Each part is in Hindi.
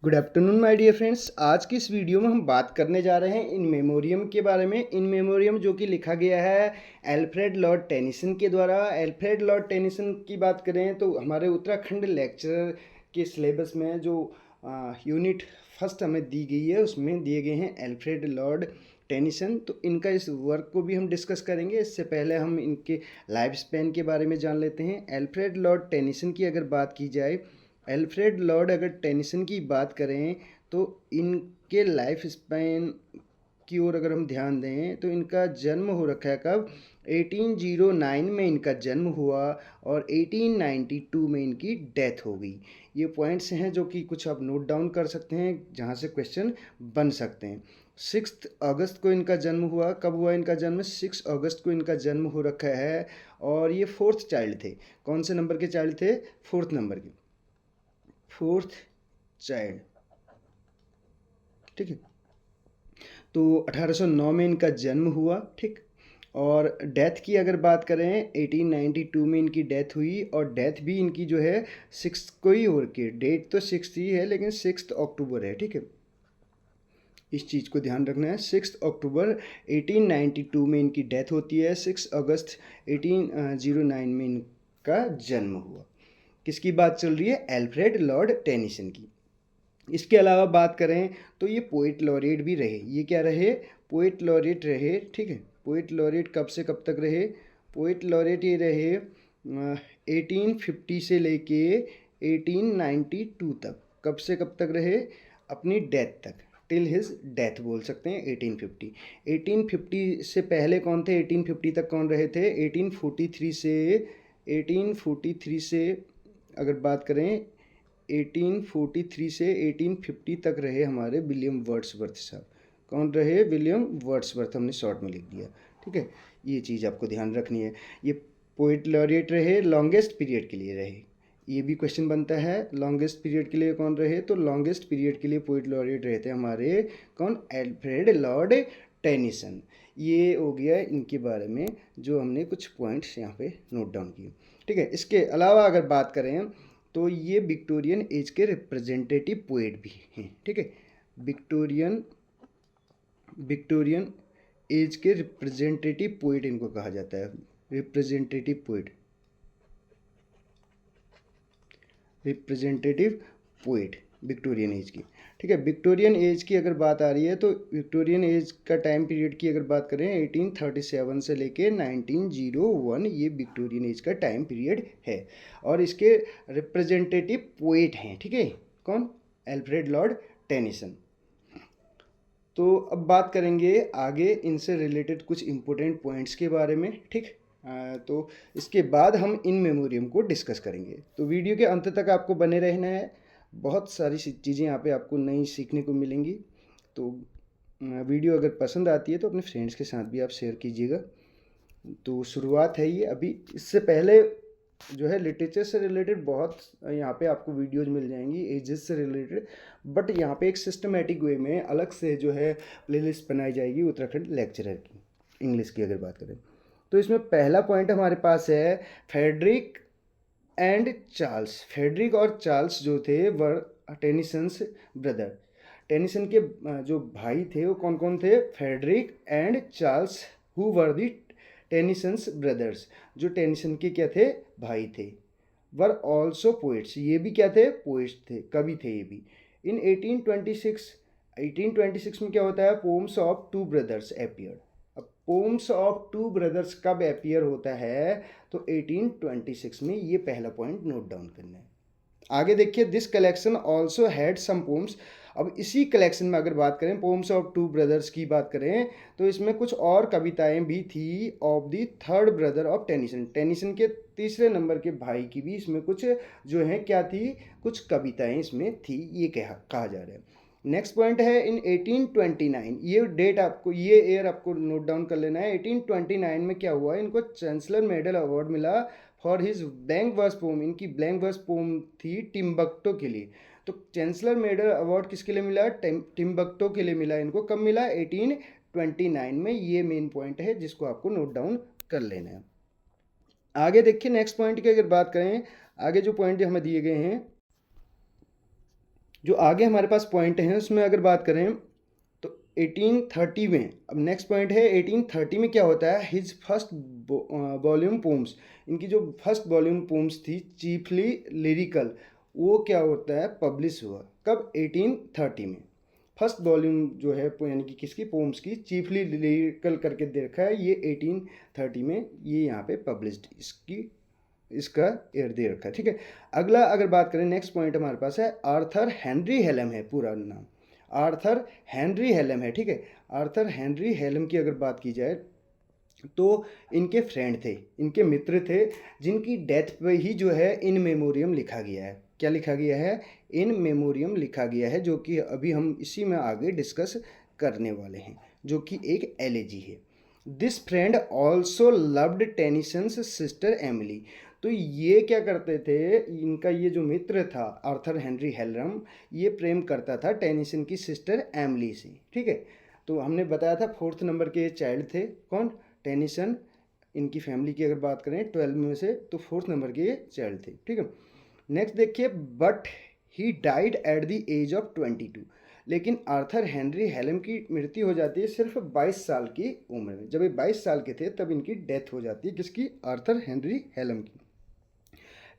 Good afternoon my dear friends. आज की इस वीडियो में हम बात करने जा रहे हैं इन मेमोरियम के बारे में। इन मेमोरियम जो कि लिखा गया है एल्फ्रेड लॉर्ड टेनिसन के द्वारा। एल्फ्रेड लॉर्ड टेनिसन की बात करें तो हमारे उत्तराखंड लेक्चरर के सिलेबस में जो यूनिट फर्स्ट हमें दी गई है उसमें दिए गए हैं एल्फ्रेड लॉर्ड टेनिसन। तो इनका इस वर्क को भी हम डिस्कस करेंगे। इससे पहले हम इनके लाइफ स्पैन के बारे में जान लेते हैं। एल्फ्रेड लॉर्ड टेनिसन की अगर बात की जाए, एल्फ्रेड लॉर्ड अगर टेनिसन की बात करें तो इनके लाइफ स्पैन की ओर अगर हम ध्यान दें तो इनका जन्म हो रखा है कब, 1809 में इनका जन्म हुआ और 1892 में इनकी डेथ हो गई। ये पॉइंट्स हैं जो कि कुछ आप नोट डाउन कर सकते हैं जहाँ से क्वेश्चन बन सकते हैं। 6 अगस्त को इनका जन्म हुआ। कब हुआ इनका जन्म? 6 अगस्त को इनका जन्म हो रखा है और ये फोर्थ चाइल्ड थे। कौन से नंबर के चाइल्ड थे? फोर्थ नंबर के, फोर्थ चाइल्ड। ठीक है, तो 1809 में इनका जन्म हुआ। ठीक, और डेथ की अगर बात करें 1892 में इनकी डेथ हुई और डेथ भी इनकी जो है 6 को ही हो रखी है। डेट तो 6 ही है लेकिन 6 अक्टूबर है। ठीक है, इस चीज़ को ध्यान रखना है। 6 अक्टूबर 1892 में इनकी डेथ होती है। 6 अगस्त 1809 में इनका जन्म हुआ। किसकी बात चल रही है? एल्फ्रेड लॉर्ड टेनिसन की। इसके अलावा बात करें तो ये पोइट लॉरेट भी रहे। ये क्या रहे? पोइट लॉरेट रहे। ठीक है, पोइट लॉरेट कब से कब तक रहे? पोइट लॉरेट ये रहे 1850 से लेके 1892 तक। कब से कब तक रहे? अपनी डेथ तक, टिल हिज डेथ बोल सकते हैं 1850। 1850 से पहले कौन थे? 1850 तक कौन रहे थे? 1843 से अगर बात करें 1843 से 1850 तक रहे हमारे विलियम वर्ड्सवर्थ साहब। कौन रहे? विलियम वर्ड्सवर्थ, हमने शॉर्ट में लिख दिया। ठीक है, ये चीज़ आपको ध्यान रखनी है। ये पोइट लॉरेट रहे, लॉन्गेस्ट पीरियड के लिए रहे। ये भी क्वेश्चन बनता है, लॉन्गेस्ट पीरियड के लिए कौन रहे? तो लॉन्गेस्ट पीरियड के लिए पोइट लॉरेट रहे थे हमारे कौन? Alfred Lord Tennyson. ये हो गया इनके बारे में जो हमने कुछ पॉइंट्स यहाँ पे नोट डाउन किए। ठीक है, इसके अलावा अगर बात करें तो ये विक्टोरियन एज के रिप्रेजेंटेटिव पोएट भी हैं। ठीक है, विक्टोरियन एज के रिप्रेजेंटेटिव पोएट इनको कहा जाता है। Representative poet, representative poet Victorian age की। ठीक है, विक्टोरियन एज की अगर बात आ रही है तो विक्टोरियन एज का टाइम पीरियड की अगर बात करें 1837 से लेके 1901, ये विक्टोरियन एज का टाइम पीरियड है और इसके रिप्रेजेंटेटिव पोएट हैं। ठीक है, कौन? Alfred Lord Tennyson. तो अब बात करेंगे आगे इनसे रिलेटेड कुछ इम्पोर्टेंट पॉइंट्स के बारे में। ठीक, तो इसके बाद हम इन मेमोरियम को डिस्कस करेंगे। तो वीडियो के अंत तक आपको बने रहना है। बहुत सारी चीज़ें यहाँ पे आपको नई सीखने को मिलेंगी। तो वीडियो अगर पसंद आती है तो अपने फ्रेंड्स के साथ भी आप शेयर कीजिएगा। तो शुरुआत है ये। अभी इससे पहले जो है लिटरेचर से रिलेटेड बहुत यहाँ पे आपको वीडियोज मिल जाएंगी एजेस से रिलेटेड, बट यहाँ पे एक सिस्टमेटिक वे में अलग से जो है प्लेलिस्ट बनाई जाएगी उत्तराखंड लेक्चरर की। इंग्लिश की अगर बात करें तो इसमें पहला पॉइंट हमारे पास है फेडरिक एंड चार्ल्स। फेडरिक और चार्ल्स जो थे वर टेनिसन्स ब्रदर। टेनिसन के जो भाई थे वो कौन कौन थे? Frederick and Charles, who were the Tennysons brothers, जो टेनिसन के क्या थे? भाई थे। वर ऑल्सो पोइट्स, ये भी क्या थे? पोइट्स थे, कवि थे ये भी। इन 1826 में क्या होता है? Poems of two brothers appear. अब पोम्स ऑफ टू ब्रदर्स कब एपियर होता है? तो 1826 में। ये पहला पॉइंट नोट डाउन करना है। आगे देखिए, this collection also had some poems. अब इसी कलेक्शन में अगर बात करें पोम्स ऑफ टू ब्रदर्स की बात करें तो इसमें कुछ और कविताएं भी थी of the third brother of Tennyson. Tennyson के तीसरे नंबर के भाई की भी इसमें कुछ जो है क्या थी? कुछ कविताएं इसमें थी, ये कहा जा रहा है। नेक्स्ट पॉइंट है इन 1829। ये डेट आपको, ये ईयर आपको नोट डाउन कर लेना है। 1829 में क्या हुआ? इनको चांसलर मेडल अवार्ड मिला for his blank verse poem. इनकी ब्लैंक वर्स पोम थी टिम्बक्टो के लिए। तो चांसलर मेडल अवार्ड किसके लिए मिला? टिम्बक्टो के लिए मिला। इनको कब मिला? 1829 में। ये मेन पॉइंट है जिसको आपको नोट डाउन कर लेना है। आगे देखिए नेक्स्ट पॉइंट की अगर बात करें, आगे जो पॉइंट हमें दिए गए हैं जो आगे हमारे पास पॉइंट हैं उसमें अगर बात करें तो 1830 में, अब नेक्स्ट पॉइंट है 1830 में क्या होता है, हिज फर्स्ट वॉल्यूम पोम्स, इनकी जो फर्स्ट वॉल्यूम पोम्स थी चीफली लिरिकल, वो क्या होता है, पब्लिश हुआ कब, 1830 में। फर्स्ट वॉल्यूम जो है यानी कि किसकी, पोम्स की, चीफली लिरिकल करके देखा है, ये 1830 में ये यहाँ पे पब्लिश्ड, इसका ईयर दे रखा है, ठीक है। अगला अगर बात करें, नेक्स्ट पॉइंट हमारे पास है आर्थर हेनरी हेलम है पूरा नाम, आर्थर हेनरी हेलम है, ठीक है। आर्थर हेनरी हेलम की अगर बात की जाए तो इनके फ्रेंड थे, इनके मित्र थे, जिनकी डेथ पे ही जो है इन मेमोरियम लिखा गया है। क्या लिखा गया है, इन मेमोरियम लिखा गया है, जो कि अभी हम इसी में आगे डिस्कस करने वाले हैं, जो कि एक एलेजी है। This friend also loved Tennyson's sister Emily. तो ये क्या करते थे, इनका ये जो मित्र था आर्थर हेनरी हेलम, ये प्रेम करता था टेनिसन की सिस्टर एमिली से, ठीक है। तो हमने बताया था 4th नंबर के चाइल्ड थे कौन, टेनिसन। इनकी फैमिली की अगर बात करें 12 में से, तो 4th नंबर के ये चाइल्ड थे, ठीक है। नेक्स्ट देखिए, but he died at the age of 22। लेकिन आर्थर हेनरी हेलम की मृत्यु हो जाती है सिर्फ 22 साल की उम्र में। जब ये 22 साल के थे तब इनकी डेथ हो जाती है, किसकी, आर्थर हेनरी हेलम की।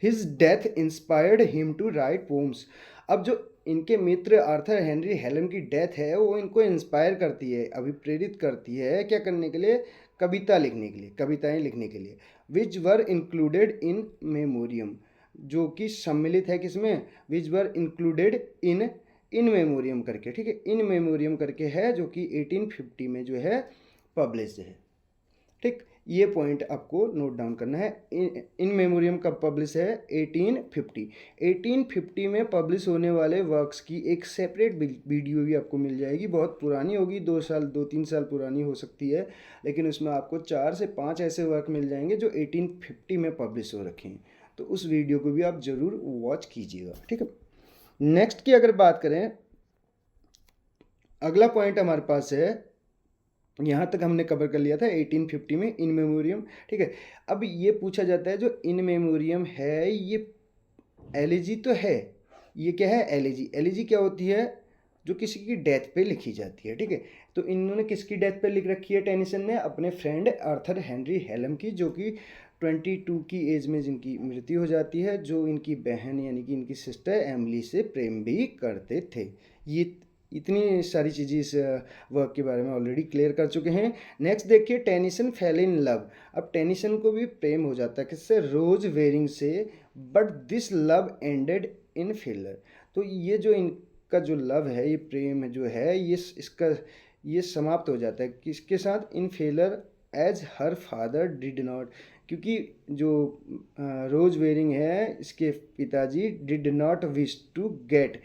His death inspired him to write poems. अब जो इनके मित्र आर्थर हेनरी हेलम की डेथ है, वो इनको इंस्पायर करती है, अभिप्रेरित करती है क्या करने के लिए, कविता लिखने के लिए, कविताएं लिखने के लिए। विच वर इंक्लूडेड इन मेमोरियम, जो कि सम्मिलित है किसमें, विच वर इंक्लूडेड इन इन मेमोरियम करके, ठीक है, इन मेमोरियम करके है, जो कि 1850 में जो है पब्लिश है, ठीक। ये पॉइंट आपको नोट डाउन करना है। इन मेमोरियम कब पब्लिश है, 1850। 1850 में पब्लिश होने वाले वर्क्स की एक सेपरेट वीडियो भी आपको मिल जाएगी, बहुत पुरानी होगी, 2 3 साल पुरानी हो सकती है, लेकिन उसमें आपको 4 से 5 ऐसे वर्क मिल जाएंगे जो 1850 में पब्लिश हो रखे हैं, तो उस वीडियो को भी आप ज़रूर वॉच कीजिएगा, ठीक है। नेक्स्ट की अगर बात करें, अगला पॉइंट हमारे पास है, यहाँ तक हमने कवर कर लिया था 1850 में इन मेमोरियम, ठीक है। अब ये पूछा जाता है, जो इन मेमोरियम है ये एलिजी तो है, ये क्या है, एलिजी। एलिजी क्या होती है, जो किसी की डेथ पे लिखी जाती है, ठीक है। तो इन्होंने किसकी डेथ पे लिख रखी है, टेनिसन ने अपने फ्रेंड आर्थर हेनरी हेलम की, जो कि 22 की एज में जिनकी मृत्यु हो जाती है, जो इनकी बहन यानी कि इनकी सिस्टर एमिली से प्रेम भी करते थे। ये इतनी सारी चीज़ें इस वर्क के बारे में ऑलरेडी क्लियर कर चुके हैं। नेक्स्ट देखिए, टेनिसन फेल इन लव। अब टेनिसन को भी प्रेम हो जाता है किससे, रोज वेरिंग से, but this love ended in failure. तो ये जो इनका जो लव है, ये प्रेम जो है, ये समाप्त हो जाता है किसके साथ, in failure, as her father did not, क्योंकि जो रोज वेरिंग है, इसके पिताजी did not wish to get,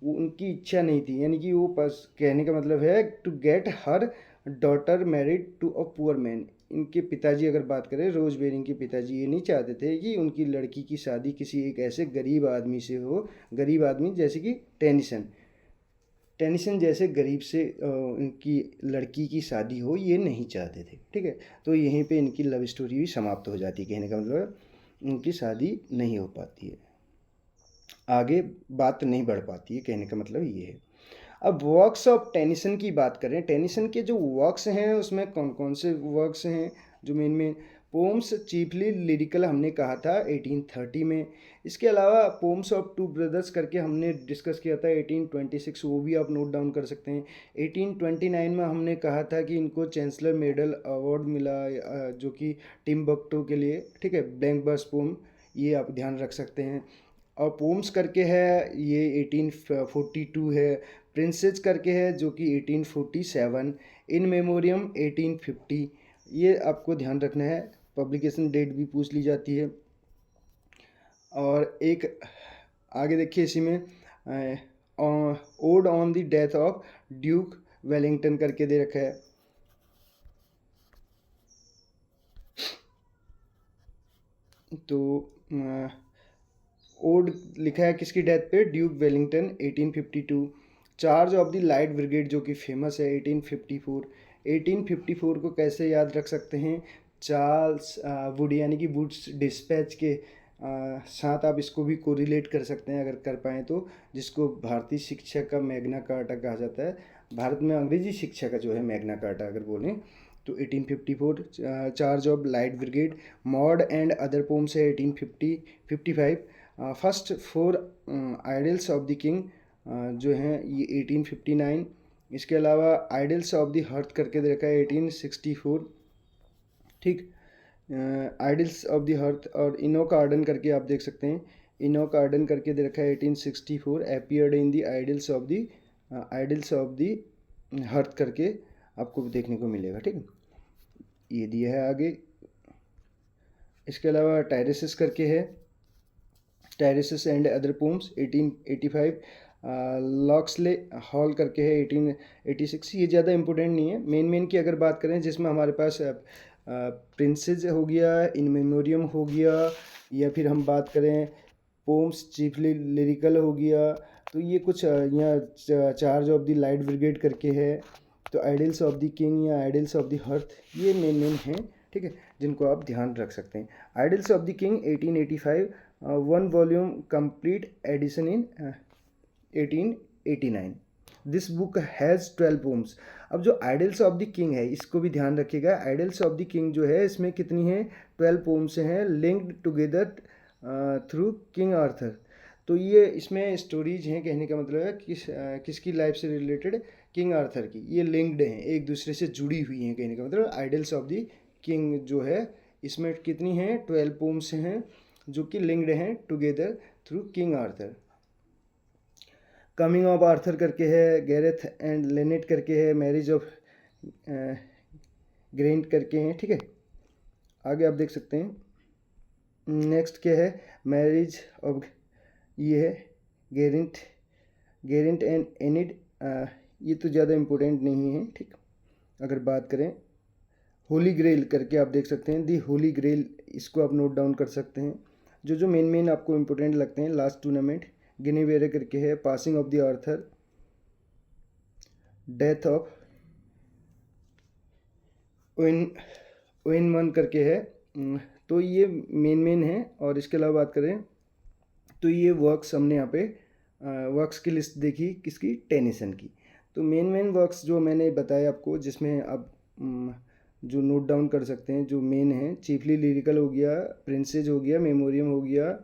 वो उनकी इच्छा नहीं थी, यानी कि वो बस कहने का मतलब है to get her daughter married to a poor man. इनके पिताजी अगर बात करें, रोज बेरिंग के पिताजी ये नहीं चाहते थे कि उनकी लड़की की शादी किसी एक ऐसे गरीब आदमी से हो, गरीब आदमी जैसे कि टेनिसन, टेनिसन जैसे गरीब से उनकी लड़की की शादी हो, ये नहीं चाहते थे, ठीक है। तो यहीं पे इनकी लव स्टोरी भी समाप्त हो जाती है, कहने का मतलब उनकी शादी नहीं हो पाती है, आगे बात नहीं बढ़ पाती है, कहने का मतलब ये है। अब वर्क्स ऑफ टेनिसन की बात करें, टेनिसन के जो वर्क्स हैं उसमें कौन कौन से वर्क्स हैं, जो मेन में पोम्स चीफली लिरिकल हमने कहा था 1830 में। इसके अलावा पोम्स ऑफ टू ब्रदर्स करके हमने डिस्कस किया था 1826, वो भी आप नोट डाउन कर सकते हैं। 1829 में हमने कहा था कि इनको चांसलर मेडल अवार्ड मिला, जो कि टिम्बक्टू के लिए, ठीक है, ब्लैंक बर्स पोम, ये आप ध्यान रख सकते हैं। और पोम्स करके है ये 1842 है, प्रिंसेस करके है जो कि 1847, इन मेमोरियम 1850, ये आपको ध्यान रखना है, पब्लिकेशन डेट भी पूछ ली जाती है। और एक आगे देखिए इसी में odd on the death of Duke Wellington करके दे रखा है। तो ओड लिखा है किसकी डेथ पे, Duke Wellington 1852। Charge of the light brigade जो कि फेमस है 1854। 1854 को कैसे याद रख सकते हैं, चार्ल्स वुड यानी कि वुड्स डिस्पैच के साथ आप इसको भी कोरिलेट कर सकते हैं अगर कर पाएँ तो, जिसको भारतीय शिक्षा का मैग्ना कार्टा कहा जाता है। भारत में अंग्रेजी शिक्षा का जो है मैग्ना कार्टा अगर बोलें तो 1854, charge of light brigade, mod and other poems है 1855, first 4 idols of the king जो हैं ये 1859, इसके अलावा आइडल्स ऑफ द हर्थ करके दे रखा है 1864, ठीक। आइडल्स ऑफ द हर्थ और इनोक आर्डन करके आप देख सकते हैं, इनोक आर्डन करके दे रखा है 1864, appeared in the idols of the hearth करके आपको देखने को मिलेगा, ठीक है। ये दिया है आगे। इसके अलावा टायरेसिस करके है, टायरेसिस and other poems 1885, Locksley hall करके है 1886। ये ज़्यादा इम्पोर्टेंट नहीं है। मेन की अगर बात करें जिसमें हमारे पास प्रिंसेस हो गया, इन मेमोरियम हो गया, या फिर हम बात करें पोम्स चीफली लिरिकल हो गया, तो ये कुछ यहाँ charge of the light brigade करके है, तो आइडल्स ऑफ द किंग या आइडल्स ऑफ द हर्थ ये मेन हैं, ठीक है, जिनको आप ध्यान रख सकते हैं। Idylls of the king 1885, 1 volume complete edition in 1889। This book has 12 poems. अब जो आइडल्स ऑफ द किंग है इसको भी ध्यान रखिएगा। आइडल्स ऑफ द किंग जो है इसमें कितनी है, 12 पोम्स हैं, linked together through king Arthur. तो ये इसमें स्टोरीज हैं, कहने का मतलब है किसकी लाइफ से रिलेटेड, किंग आर्थर की। ये लिंक्ड हैं, एक दूसरे से जुड़ी हुई हैं, कहने का मतलब आइडल्स ऑफ द किंग जो है इसमें कितनी हैं, 12 पोम्स हैं जो कि लिंक्ड हैं together through king Arthur. Coming of Arthur करके है, गैरेथ एंड लेनेट करके है, मैरिज ऑफ ग्रेंट करके हैं, ठीक है। आगे आप देख सकते हैं। नेक्स्ट क्या है, मैरिज ऑफ, ये है गेरेंट एंड एनिड, ये तो ज़्यादा इम्पोर्टेंट नहीं है, ठीक। अगर बात करें होली ग्रेल करके आप देख सकते हैं, दी होली ग्रेल, इसको आप नोट डाउन कर सकते हैं। जो मेन आपको इम्पोर्टेंट लगते हैं, लास्ट टूर्नामेंट गिनीवेरे करके है, passing of the Arthur, death of ओइन करके है, तो ये मेन है। और इसके अलावा बात करें तो ये वर्क्स हमने यहाँ पे वर्क्स की लिस्ट देखी किसकी, टेनिसन की। तो मेन वर्क्स जो मैंने बताया आपको, जिसमें आप जो नोट डाउन कर सकते हैं, जो मेन है, चीफली लिरिकल हो गया, प्रिंसेज हो गया, मेमोरियम हो गया,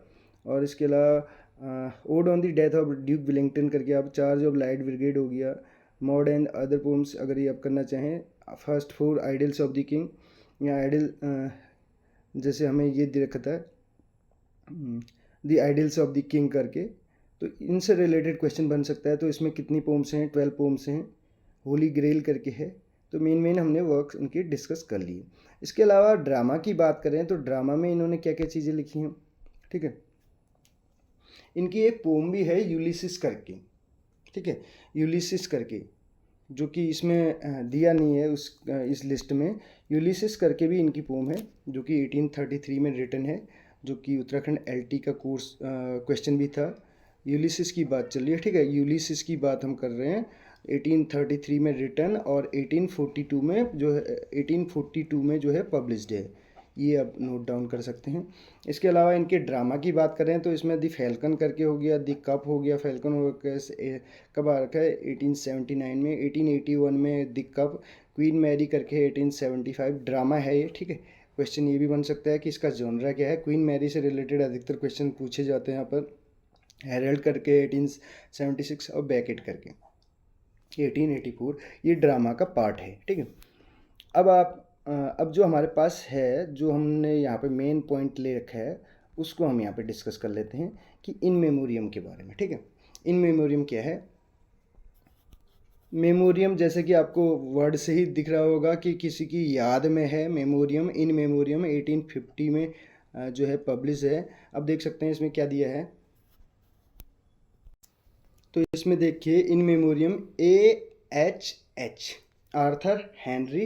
और इसके अलावा odd on the death of Duke Willingdon करके आप, चार्ज ऑफ लाइट ब्रिगेड हो गया, मॉड एंड अदर पोम्स अगर ये आप करना चाहें, first 4 idols of the king, या आइडल जैसे हमें ये दे रखा था the idols of the king करके, तो इनसे रिलेटेड क्वेश्चन बन सकता है। तो इसमें कितनी पोम्स हैं, 12 पोम्स हैं। होली ग्रेल करके है। तो मेन हमने वर्क उनकी डिस्कस कर लिए। इसके अलावा ड्रामा की बात करें तो ड्रामा में इन्होंने क्या क्या चीज़ें लिखी हैं, ठीक है। इनकी एक पोम भी है यूलिसिस करके, ठीक है, यूलिसिस करके, जो कि इसमें दिया नहीं है इस लिस्ट में। यूलिसिस करके भी इनकी पोम है जो कि 1833 में रिटन है, जो कि उत्तराखंड LT का कोर्स क्वेश्चन भी था। यूलिसिस की बात चल रही है, ठीक है, यूलिसिस की बात हम कर रहे हैं। 1833 में रिटन और 1842 में जो है 1842 में जो है पब्लिश्ड है, ये आप नोट डाउन कर सकते हैं। इसके अलावा इनके ड्रामा की बात करें तो इसमें दी फैल्कन करके हो गया, दी कप हो गया, फैल्कन हो गया, कब आ रखा है 1879 में, 1881 में दी कप, क्वीन मैरी करके 1875 ड्रामा है ये, ठीक है। क्वेश्चन ये भी बन सकता है कि इसका जॉनरा क्या है। क्वीन मैरी से रिलेटेड अधिकतर क्वेश्चन पूछे जाते हैं यहाँ पर। हेरल्ड करके 1876 और बैकेट करके 1884, ये ड्रामा का पार्ट है, ठीक है। अब जो हमारे पास है, जो हमने यहाँ पे मेन पॉइंट ले रखा है, उसको हम यहाँ पे डिस्कस कर लेते हैं कि इन मेमोरियम के बारे में, ठीक है। इन मेमोरियम क्या है, मेमोरियम जैसे कि आपको वर्ड से ही दिख रहा होगा कि किसी की याद में है मेमोरियम। इन मेमोरियम 1850 में जो है पब्लिश है। अब देख सकते हैं इसमें क्या दिया है, तो इसमें देखिए In Memoriam AHH Arthur Henry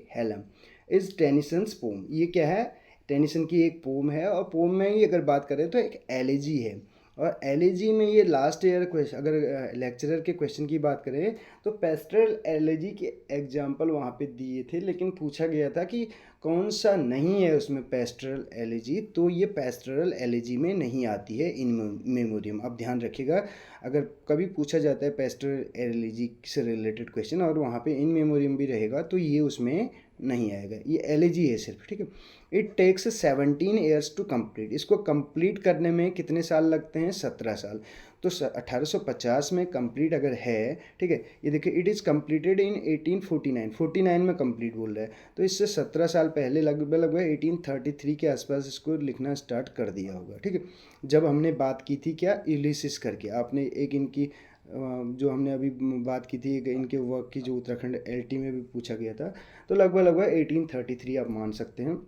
Hallam is Tennyson's poem. ये क्या है, टेनिसन की एक पोम है, और पोम में ही अगर बात करें तो एक एलेजी है, और एलएजी में ये लास्ट ईयर क्वेश्चन, अगर लेक्चरर के क्वेश्चन की बात करें तो पेस्टरल एलएजी के एग्जाम्पल वहाँ पे दिए थे, लेकिन पूछा गया था कि कौन सा नहीं है उसमें पेस्टरल एलएजी, तो ये पेस्टरल एलएजी में नहीं आती है इन मेमोरियम। अब ध्यान रखिएगा, अगर कभी पूछा जाता है पेस्टरल एलएजी से रिलेटेड क्वेश्चन और वहाँ पे इन मेमोरियम भी रहेगा तो ये उसमें नहीं आएगा, ये एलएजी है सिर्फ, ठीक है। It takes 17 years to complete, इसको कंप्लीट करने में कितने साल लगते हैं? 17 साल। तो 1850 में कंप्लीट अगर है, ठीक है, ये देखिए इट इज़ कंप्लीटेड इन 1849, 49 में कंप्लीट बोल रहा है, तो इससे 17 साल पहले लगभग 1833 के आसपास इसको लिखना स्टार्ट कर दिया होगा, ठीक है। जब हमने बात की थी क्या, यूलिसिस करके, आपने एक इनकी जो हमने अभी बात की थी इनके वर्क की, जो उत्तराखंड एलटी में भी पूछा गया था, तो लगभग 1833 आप मान सकते हैं।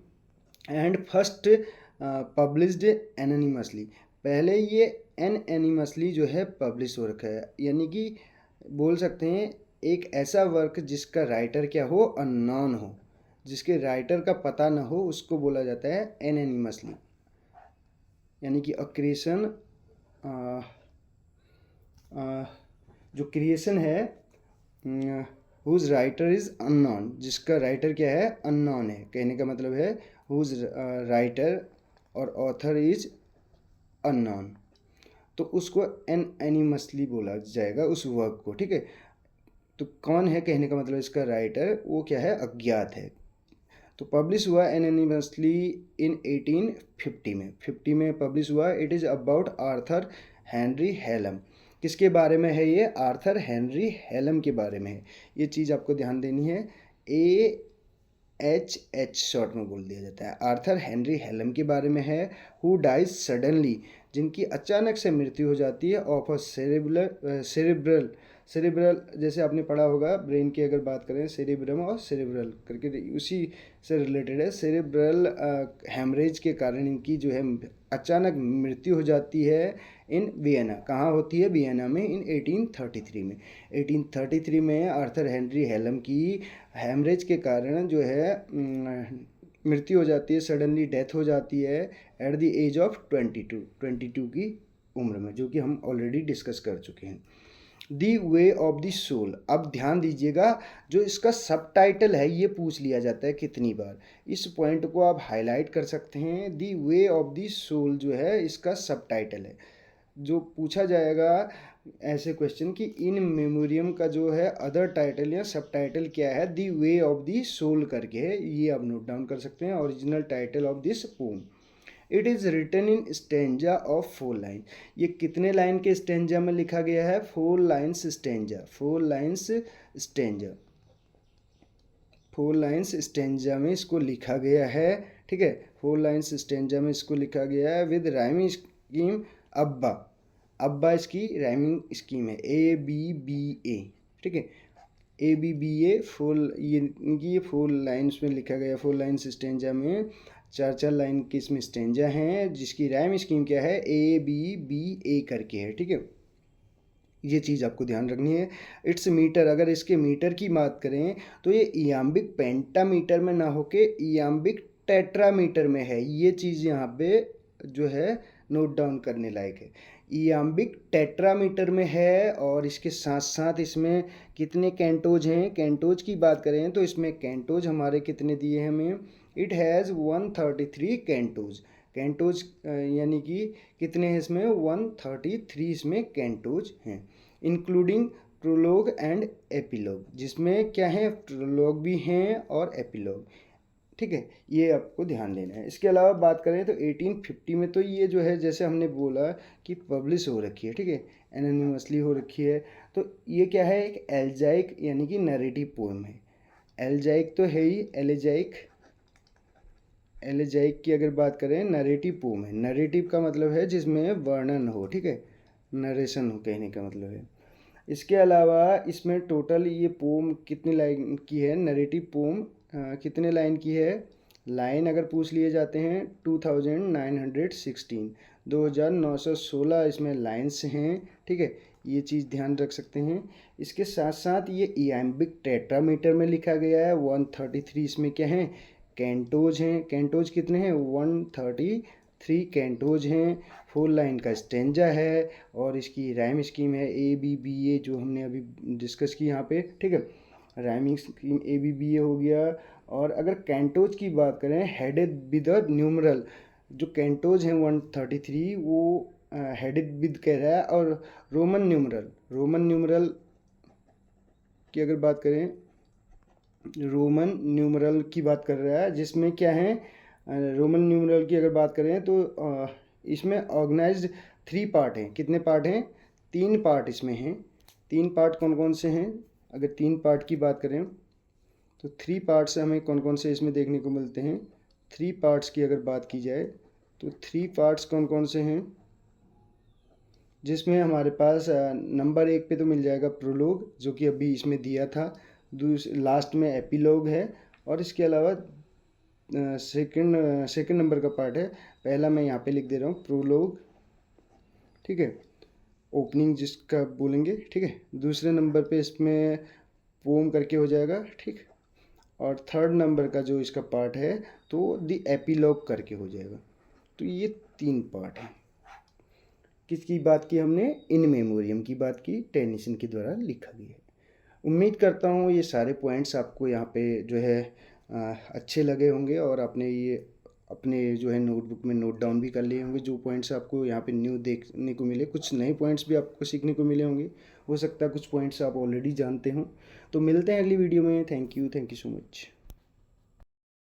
एंड फर्स्ट पब्लिश्ड एनोनिमसली, पहले ये एनोनिमसली जो है पब्लिश हो रखा है, यानी कि बोल सकते हैं एक ऐसा वर्क जिसका राइटर क्या हो, अननोन हो, जिसके राइटर का पता न हो, उसको बोला जाता है एनोनिमसली, यानी कि क्रिएशन, जो क्रिएशन है हुज राइटर इज़ अननोन, जिसका राइटर क्या है, अननोन है, कहने का मतलब है हुज राइटर और ऑथर इज अननोन, तो उसको एनोनिमसली बोला जाएगा उस वर्क को, ठीक है। तो कौन है, कहने का मतलब इसका राइटर वो क्या है, अज्ञात है। तो पब्लिश हुआ एनोनिमसली इन 1850 में, 50 में पब्लिश हुआ। It is about Arthur Henry Hallam, किसके बारे में है ये, आर्थर हेनरी हेलम के बारे में है। ये चीज़ आपको ध्यान देनी है, AHH शॉर्ट में बोल दिया जाता है। आर्थर हेनरी हेलम के बारे में है। हु डाइज सडनली, जिनकी अचानक से मृत्यु हो जाती है, ऑफ अ सेरेब्रल, जैसे आपने पढ़ा होगा ब्रेन की अगर बात करें, सेरेब्रम और सेरेब्रल करके उसी से रिलेटेड है। सेरेब्रल हेमरेज के कारण इनकी जो है अचानक मृत्यु हो जाती है इन वियना, कहाँ होती है, वियना में, इन 1833 में। 1833 में आर्थर हेनरी हेलम की हेमरेज के कारण जो है मृत्यु हो जाती है, सडनली डेथ हो जाती है एट द एज ऑफ 22 की उम्र में, जो कि हम ऑलरेडी डिस्कस कर चुके हैं। दी वे ऑफ द सोल, अब ध्यान दीजिएगा, जो इसका सब टाइटल है ये पूछ लिया जाता है कितनी बार, इस पॉइंट को आप हाईलाइट कर सकते हैं। दी वे ऑफ द सोल जो है इसका सब टाइटल है, जो पूछा जाएगा ऐसे क्वेश्चन कि इन मेमोरियम का जो है अदर टाइटल या सब टाइटल क्या है, the way of the soul करके है, ये आप नोट डाउन कर सकते हैं, original title of this poem. It is written in stanza of 4 line, ये कितने लाइन के स्टेंजा में लिखा गया है, 4 lines stanza, 4 lines stanza, 4 lines stanza में इसको लिखा गया है, ठीक है। 4 लाइन्स स्टेंजा में इसको लिखा गया है विद राइमिंग स्कीम अब्बा, अब्बा इसकी राइमिंग स्कीम है, ABBA, ठीक है, ABBA, 4, ये 4 लाइन्स में लिखा गया, 4 लाइन्स स्टेंजा में 4 लाइन की इसमें स्टेंजा हैं, जिसकी राइम स्कीम क्या है, ABBA करके है, ठीक है। ये चीज़ आपको ध्यान रखनी है। इट्स मीटर, अगर इसके मीटर की बात करें तो ये इयाम्बिक पेंटामीटर में ना होके इयाम्बिक टेट्रामीटर में है, ये चीज़ यहाँ पे जो है नोट डाउन करने लायक है। इयाम्बिक टेट्रामीटर में है, और इसके साथ साथ इसमें कितने कैंटोज हैं, कैंटोज की बात करें तो इसमें कैंटोज हमारे कितने दिए हैं हमें, इट हैज़ 133 कैंटोज, कैंटोज यानी कि कितने हैं इसमें, 133 इसमें कैंटोज हैं, इंक्लूडिंग प्रोलोग एंड एपिलोग, जिसमें क्या है, प्रोलोग भी हैं और एपिलोग, ठीक है, ये आपको ध्यान देना है। इसके अलावा बात करें तो 1850 में तो ये जो है जैसे हमने बोला कि पब्लिश हो रखी है, ठीक है, एनोनिमसली हो रखी है, तो ये क्या है, एक एल्जाइक यानी कि नरेटिव पोएम है। एल्जाइक तो है ही, एलेजाइक की अगर बात करें, नरेटिव पोम है, नरेटिव का मतलब है जिसमें वर्णन हो, ठीक है, नरेशन हो, कहने का मतलब है। इसके अलावा इसमें टोटल ये पोम कितनी लाइन की है, नरेटिव पोम कितने लाइन की है, लाइन अगर पूछ लिए जाते हैं 2916, 2916 इसमें लाइन्स हैं, ठीक है, ये चीज़ ध्यान रख सकते हैं। इसके साथ साथ ये इयाम्बिक टेट्रामीटर में लिखा गया है, 133 इसमें क्या है, कैंटोज हैं, कैंटोज कितने हैं, 133 3 कैंटोज हैं, 4 लाइन का स्टेंजा है और इसकी राइम स्कीम है ABBA जो हमने अभी डिस्कस की यहाँ पे, ठीक है। राइमिंग स्कीम ABBA हो गया। और अगर कैंटोज की बात करें हेडेड विद अ न्यूमरल, जो कैंटोज हैं 133 वो हेडेड विद कह रहा है, और रोमन न्यूमरल की अगर बात करें, रोमन न्यूमरल की बात कर रहा है, जिसमें क्या है रोमन न्यूमरल की अगर बात करें तो इसमें ऑर्गेनाइज्ड 3 पार्ट हैं। कितने पार्ट हैं? 3 पार्ट इसमें हैं। 3 पार्ट कौन कौन से हैं? अगर 3 पार्ट की बात करें तो 3 पार्ट्स हमें कौन कौन से इसमें देखने को मिलते हैं। 3 पार्ट्स की अगर बात की जाए तो 3 पार्ट्स कौन कौन से हैं, जिसमें हमारे पास नंबर 1 पे तो मिल जाएगा प्रोलोग, जो कि अभी इसमें दिया था। लास्ट में एपिलोग है, और इसके अलावा सेकंड नंबर का पार्ट है। पहला मैं यहाँ पे लिख दे रहा हूँ प्रोलोग, ठीक है, ओपनिंग जिसका बोलेंगे, ठीक है। दूसरे नंबर पे इसमें पोम करके हो जाएगा, ठीक। और थर्ड नंबर का जो इसका पार्ट है तो द एपिलॉग करके हो जाएगा। तो ये 3 पार्ट हैं। किसकी बात की हमने? इन मेमोरियम की बात की, टेनिसन के द्वारा लिखा गया है। उम्मीद करता हूँ ये सारे पॉइंट्स आपको यहाँ पे जो है अच्छे लगे होंगे, और आपने ये अपने जो है नोटबुक में नोट डाउन भी कर लिए होंगे। जो पॉइंट्स आपको यहाँ पे न्यू देखने को मिले, कुछ नए पॉइंट्स भी आपको सीखने को मिले होंगे। हो सकता है कुछ पॉइंट्स आप ऑलरेडी जानते हो। तो मिलते हैं अगली वीडियो में। Thank you so much.